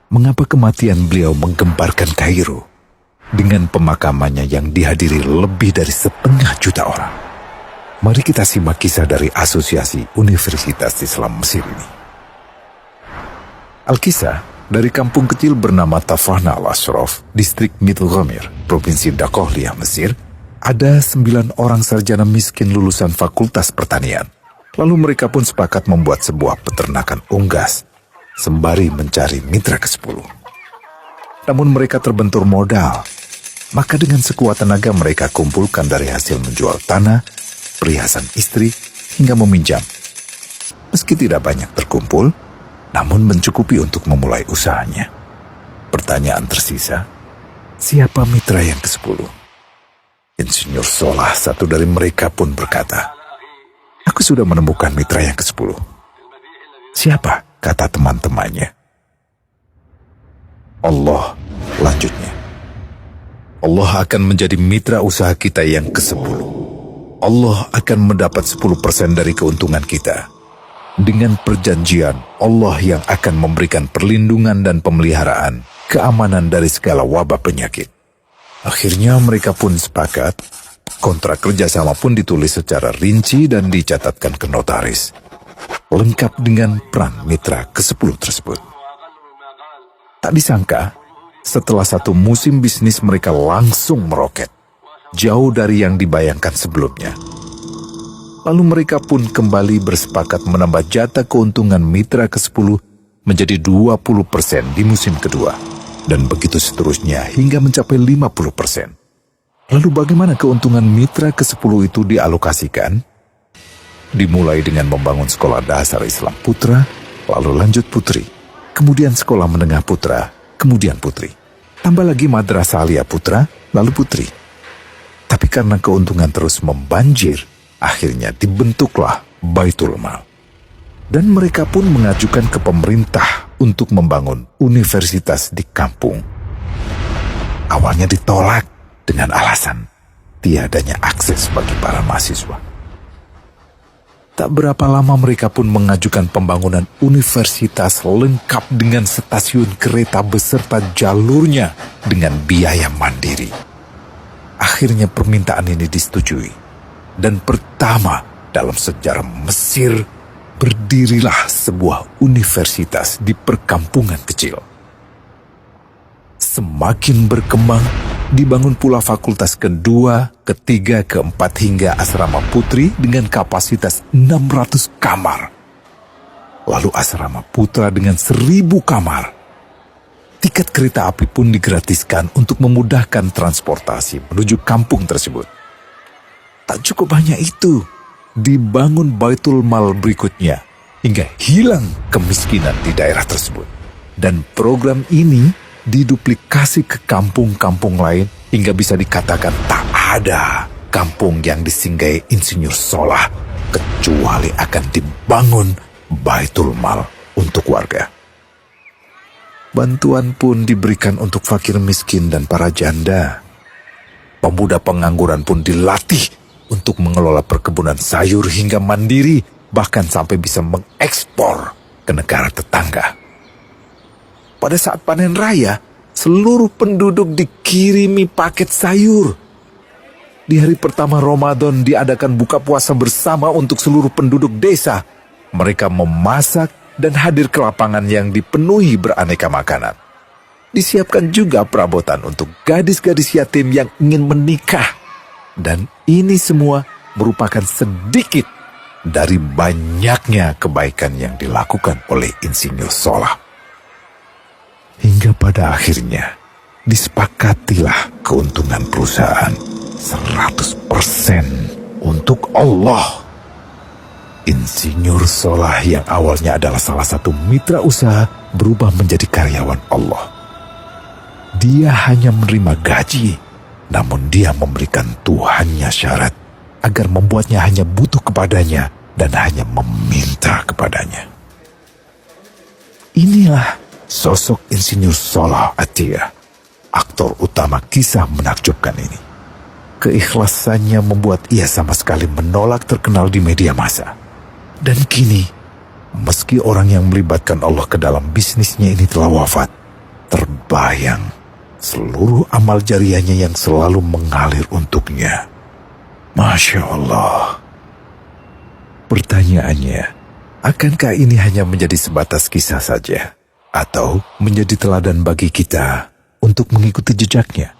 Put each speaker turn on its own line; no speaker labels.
mengapa kematian beliau menggemparkan Kairo dengan pemakamannya yang dihadiri lebih dari 500.000 orang. Mari kita simak kisah dari Asosiasi Universitas Islam Mesir ini. Al-Kisah dari kampung kecil bernama Tafahna al-Ashraf, distrik Mittelghamir, provinsi Dakohlia, Mesir, ada 9 orang sarjana miskin lulusan Fakultas Pertanian. Lalu mereka pun sepakat membuat sebuah peternakan unggas, sembari mencari mitra ke-10. Namun mereka terbentur modal. Maka dengan sekuat tenaga mereka kumpulkan dari hasil menjual tanah, perhiasan istri, hingga meminjam. Meski tidak banyak terkumpul, namun mencukupi untuk memulai usahanya. Pertanyaan tersisa, siapa mitra yang ke-10? Insinyur Solah, satu dari mereka pun berkata, "Aku sudah menemukan mitra yang ke-10. Siapa?" kata teman-temannya. "Allah," lanjutnya. "Allah akan menjadi mitra usaha kita yang ke-10. Allah akan mendapat 10% dari keuntungan kita. Dengan perjanjian, Allah yang akan memberikan perlindungan dan pemeliharaan, keamanan dari segala wabah penyakit." Akhirnya mereka pun sepakat. Kontrak kerjasama pun ditulis secara rinci dan dicatatkan ke notaris, lengkap dengan peran mitra ke-10 tersebut. Tak disangka, setelah 1 musim bisnis mereka langsung meroket, jauh dari yang dibayangkan sebelumnya. Lalu mereka pun kembali bersepakat menambah jatah keuntungan mitra ke-10 menjadi 20% di musim kedua, dan begitu seterusnya hingga mencapai 50%. Lalu bagaimana keuntungan mitra ke-10 itu dialokasikan? Dimulai dengan membangun sekolah dasar Islam putra, lalu lanjut putri, kemudian sekolah menengah putra, kemudian putri. Tambah lagi madrasah alia putra, lalu putri. Tapi karena keuntungan terus membanjir, akhirnya dibentuklah Baitul Mal. Dan mereka pun mengajukan ke pemerintah untuk membangun universitas di kampung. Awalnya ditolak dengan alasan tiadanya akses bagi para mahasiswa. Tak berapa lama mereka pun mengajukan pembangunan universitas lengkap dengan stasiun kereta beserta jalurnya dengan biaya mandiri. Akhirnya permintaan ini disetujui. Dan pertama dalam sejarah Mesir, berdirilah sebuah universitas di perkampungan kecil. Semakin berkembang, dibangun pula fakultas kedua, ketiga, keempat hingga asrama putri dengan kapasitas 600 kamar. Lalu asrama putra dengan 1.000 kamar. Tiket kereta api pun digratiskan untuk memudahkan transportasi menuju kampung tersebut. Tak cukup hanya itu, dibangun Baitul Mal berikutnya hingga hilang kemiskinan di daerah tersebut. Dan program ini diduplikasi ke kampung-kampung lain hingga bisa dikatakan tak ada kampung yang disinggahi Insinyur Solah kecuali akan dibangun Baitul Mal untuk warga. Bantuan pun diberikan untuk fakir miskin dan para janda. Pemuda pengangguran pun dilatih untuk mengelola perkebunan sayur hingga mandiri, bahkan sampai bisa mengekspor ke negara tetangga. Pada saat panen raya, seluruh penduduk dikirimi paket sayur. Di hari pertama Ramadan diadakan buka puasa bersama untuk seluruh penduduk desa. Mereka memasak dan hadir ke lapangan yang dipenuhi beraneka makanan. Disiapkan juga perabotan untuk gadis-gadis yatim yang ingin menikah. Dan ini semua merupakan sedikit dari banyaknya kebaikan yang dilakukan oleh Insinyur Solah. Hingga pada akhirnya disepakatilah keuntungan perusahaan 100% untuk Allah. Insinyur Solah yang awalnya adalah salah satu mitra usaha berubah menjadi karyawan Allah. Dia hanya menerima gaji, namun dia memberikan Tuhannya syarat agar membuatnya hanya butuh kepadanya dan hanya meminta kepadanya. Inilah sosok Insinyur Solah Atiyah, aktor utama kisah menakjubkan ini. Keikhlasannya membuat ia sama sekali menolak terkenal di media massa. Dan kini, meski orang yang melibatkan Allah ke dalam bisnisnya ini telah wafat, terbayang seluruh amal jariahnya yang selalu mengalir untuknya. Masya Allah. Pertanyaannya, akankah ini hanya menjadi sebatas kisah saja? Atau menjadi teladan bagi kita untuk mengikuti jejaknya?